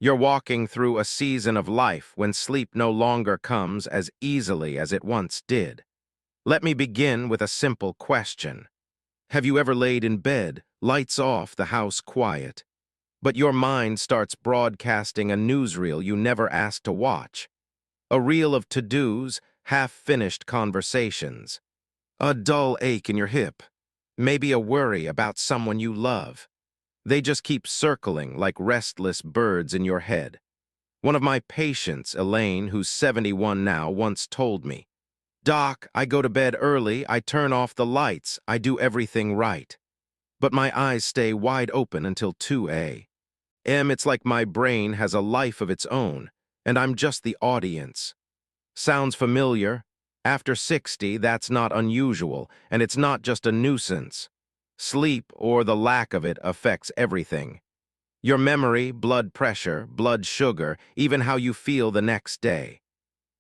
You're walking through a season of life when sleep no longer comes as easily as it once did. Let me begin with a simple question. Have you ever laid in bed, lights off, the house quiet, but your mind starts broadcasting a newsreel you never asked to watch? A reel of to-dos, half-finished conversations. A dull ache in your hip. Maybe a worry about someone you love. They just keep circling like restless birds in your head. One of my patients, Elaine, who's 71 now, once told me, "Doc, I go to bed early, I turn off the lights, I do everything right. But my eyes stay wide open until 2 a.m. It's like my brain has a life of its own, and I'm just the audience." Sounds familiar? After 60, that's not unusual, and it's not just a nuisance. Sleep, or the lack of it, affects everything. Your memory, blood pressure, blood sugar, even how you feel the next day.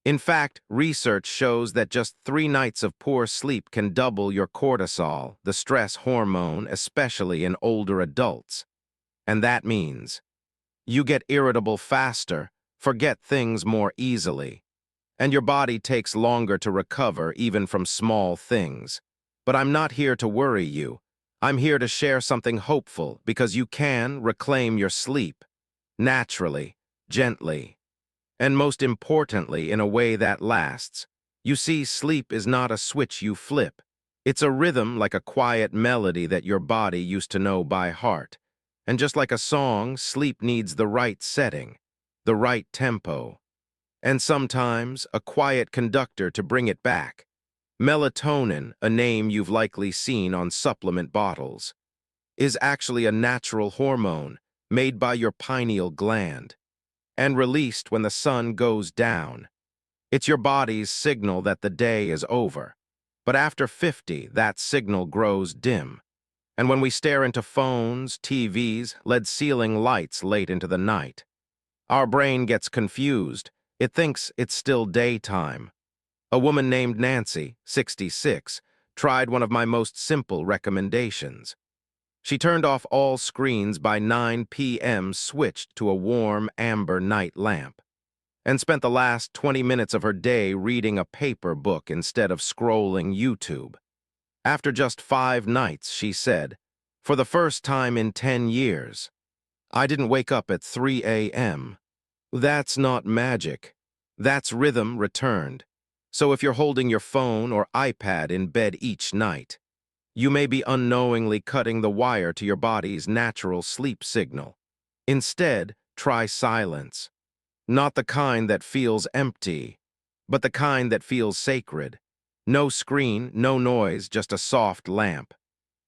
In fact, research shows that just 3 nights of poor sleep can double your cortisol, the stress hormone, especially in older adults. And that means you get irritable faster, forget things more easily, and your body takes longer to recover even from small things. But I'm not here to worry you. I'm here to share something hopeful because you can reclaim your sleep, naturally, gently, and most importantly, in a way that lasts. You see, sleep is not a switch you flip. It's a rhythm like a quiet melody that your body used to know by heart. And just like a song, sleep needs the right setting, the right tempo, and sometimes a quiet conductor to bring it back. Melatonin, a name you've likely seen on supplement bottles, is actually a natural hormone made by your pineal gland and released when the sun goes down. It's your body's signal that the day is over. But after 50, that signal grows dim. And when we stare into phones, TVs, lead ceiling lights late into the night, our brain gets confused. It thinks it's still daytime. A woman named Nancy, 66, tried one of my most simple recommendations. She turned off all screens by 9 p.m., switched to a warm amber night lamp, and spent the last 20 minutes of her day reading a paper book instead of scrolling YouTube. After just 5 nights, she said, "For the first time in 10 years, I didn't wake up at 3 a.m. That's not magic. That's rhythm returned. So if you're holding your phone or iPad in bed each night, you may be unknowingly cutting the wire to your body's natural sleep signal. Instead, try silence. Not the kind that feels empty, but the kind that feels sacred. No screen, no noise, just a soft lamp.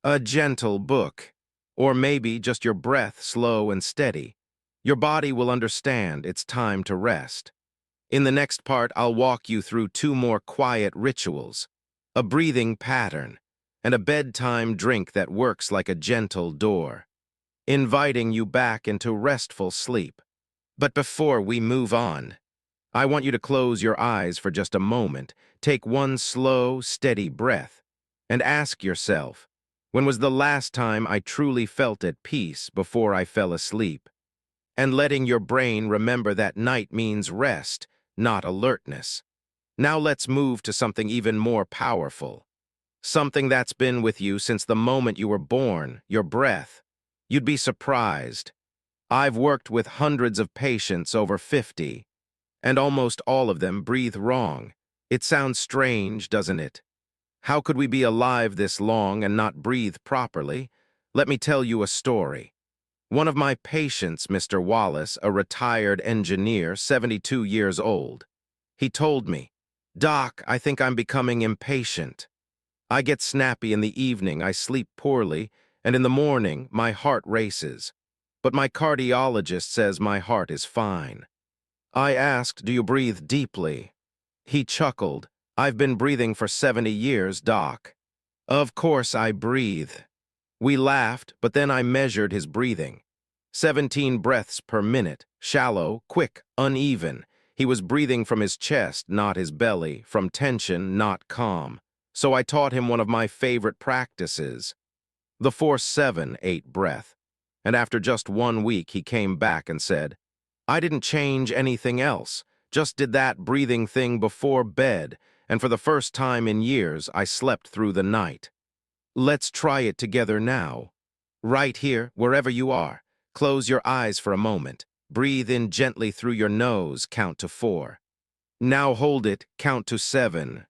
A gentle book. Or maybe just your breath slow and steady. Your body will understand it's time to rest. In the next part, I'll walk you through 2 more quiet rituals, a breathing pattern, and a bedtime drink that works like a gentle door, inviting you back into restful sleep. But before we move on, I want you to close your eyes for just a moment, take one slow, steady breath, and ask yourself, when was the last time I truly felt at peace before I fell asleep? And letting your brain remember that night means rest, not alertness. Now let's move to something even more powerful. Something that's been with you since the moment you were born, your breath. You'd be surprised. I've worked with hundreds of patients over 50, and almost all of them breathe wrong. It sounds strange, doesn't it? How could we be alive this long and not breathe properly? Let me tell you a story. One of my patients, Mr. Wallace, a retired engineer, 72 years old, he told me, "Doc, I think I'm becoming impatient. I get snappy in the evening, I sleep poorly, and in the morning, my heart races. But my cardiologist says my heart is fine." I asked, "Do you breathe deeply?" He chuckled, "I've been breathing for 70 years, Doc." Of course I breathe. We laughed, but then I measured his breathing. 17 breaths per minute, shallow, quick, uneven. He was breathing from his chest, not his belly, from tension, not calm. So I taught him one of my favorite practices, the 4-7-8 breath. And after just 1 week, he came back and said, I didn't change anything else, just did that breathing thing before bed, and for the first time in years, I slept through the night. Let's try it together now. Right here, wherever you are, close your eyes for a moment. Breathe in gently through your nose, count to 4. Now hold it, count to 7.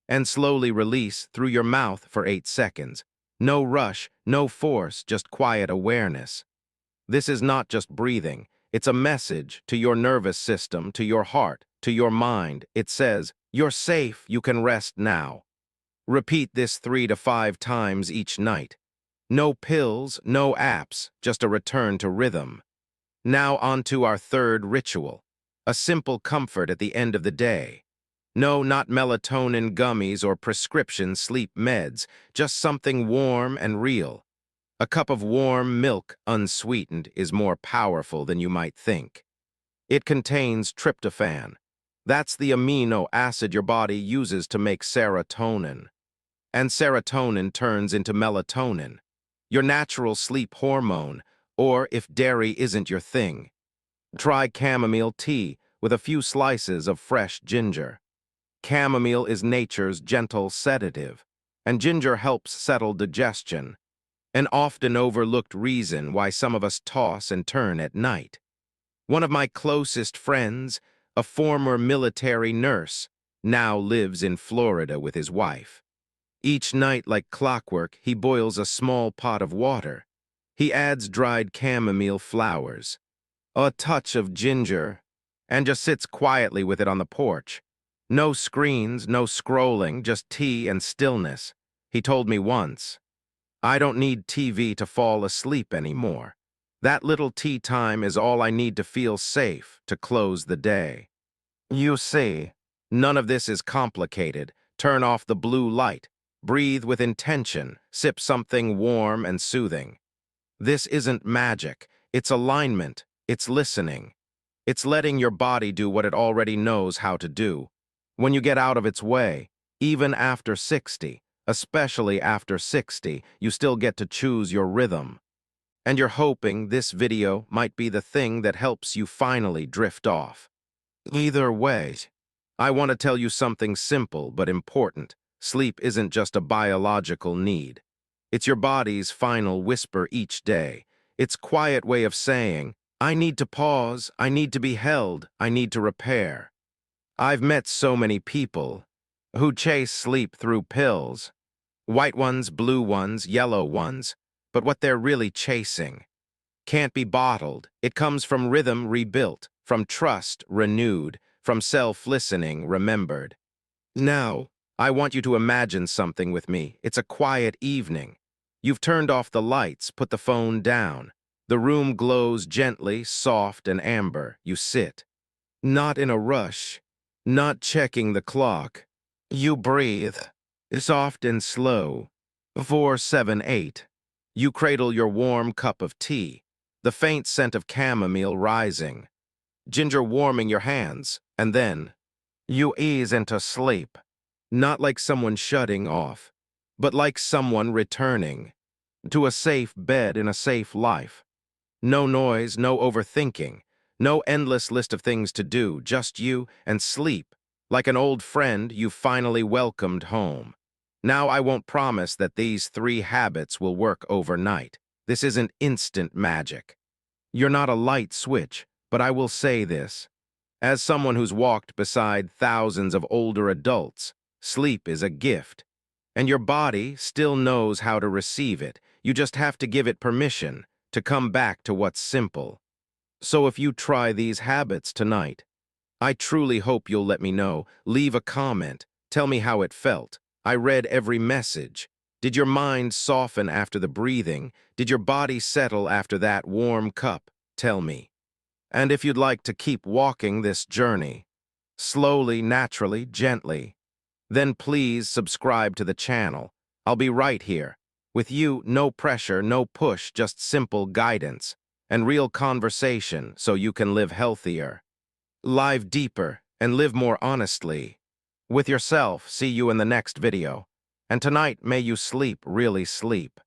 And slowly release through your mouth for 8 seconds. No rush, no force, just quiet awareness. This is not just breathing. It's a message to your nervous system, to your heart, to your mind. It says, you're safe, you can rest now. Repeat this 3 to 5 times each night. No pills, no apps, just a return to rhythm. Now on to our third ritual, a simple comfort at the end of the day. No, not melatonin gummies or prescription sleep meds, just something warm and real. A cup of warm milk, unsweetened, is more powerful than you might think. It contains tryptophan. That's the amino acid your body uses to make serotonin. And serotonin turns into melatonin, your natural sleep hormone, or if dairy isn't your thing, try chamomile tea with a few slices of fresh ginger. Chamomile is nature's gentle sedative, and ginger helps settle digestion, an often overlooked reason why some of us toss and turn at night. One of my closest friends, a former military nurse, now lives in Florida with his wife. Each night, like clockwork, he boils a small pot of water. He adds dried chamomile flowers, a touch of ginger, and just sits quietly with it on the porch. No screens, no scrolling, just tea and stillness. He told me once, I don't need TV to fall asleep anymore. That little tea time is all I need to feel safe, to close the day. You see, none of this is complicated. Turn off the blue light. Breathe with intention. Sip something warm and soothing. This isn't magic. It's alignment. It's listening. It's letting your body do what it already knows how to do. When you get out of its way, even after 60, especially after 60, you still get to choose your rhythm. And you're hoping this video might be the thing that helps you finally drift off. Either way, I want to tell you something simple but important. Sleep isn't just a biological need. It's your body's final whisper each day. Its quiet way of saying, I need to pause, I need to be held, I need to repair. I've met so many people who chase sleep through pills. White ones, blue ones, yellow ones. But what they're really chasing can't be bottled. It comes from rhythm rebuilt, from trust renewed, from self-listening remembered. Now, I want you to imagine something with me. It's a quiet evening. You've turned off the lights, put the phone down. The room glows gently, soft and amber. You sit. Not in a rush, not checking the clock. You breathe, soft and slow. 4, 7, 8. You cradle your warm cup of tea, the faint scent of chamomile rising, ginger warming your hands, and then you ease into sleep. Not like someone shutting off, but like someone returning to a safe bed in a safe life. No noise, no overthinking, no endless list of things to do, just you and sleep, like an old friend you finally welcomed home. Now, I won't promise that these 3 habits will work overnight. This isn't instant magic. You're not a light switch, but I will say this. As someone who's walked beside thousands of older adults, sleep is a gift, and your body still knows how to receive it. You just have to give it permission to come back to what's simple. So if you try these habits tonight, I truly hope you'll let me know. Leave a comment. Tell me how it felt. I read every message. Did your mind soften after the breathing? Did your body settle after that warm cup? Tell me. And if you'd like to keep walking this journey, slowly, naturally, gently, then please subscribe to the channel. I'll be right here. With you, no pressure, no push, just simple guidance and real conversation so you can live healthier, live deeper, and live more honestly. With yourself, see you in the next video. And tonight, may you sleep, really sleep.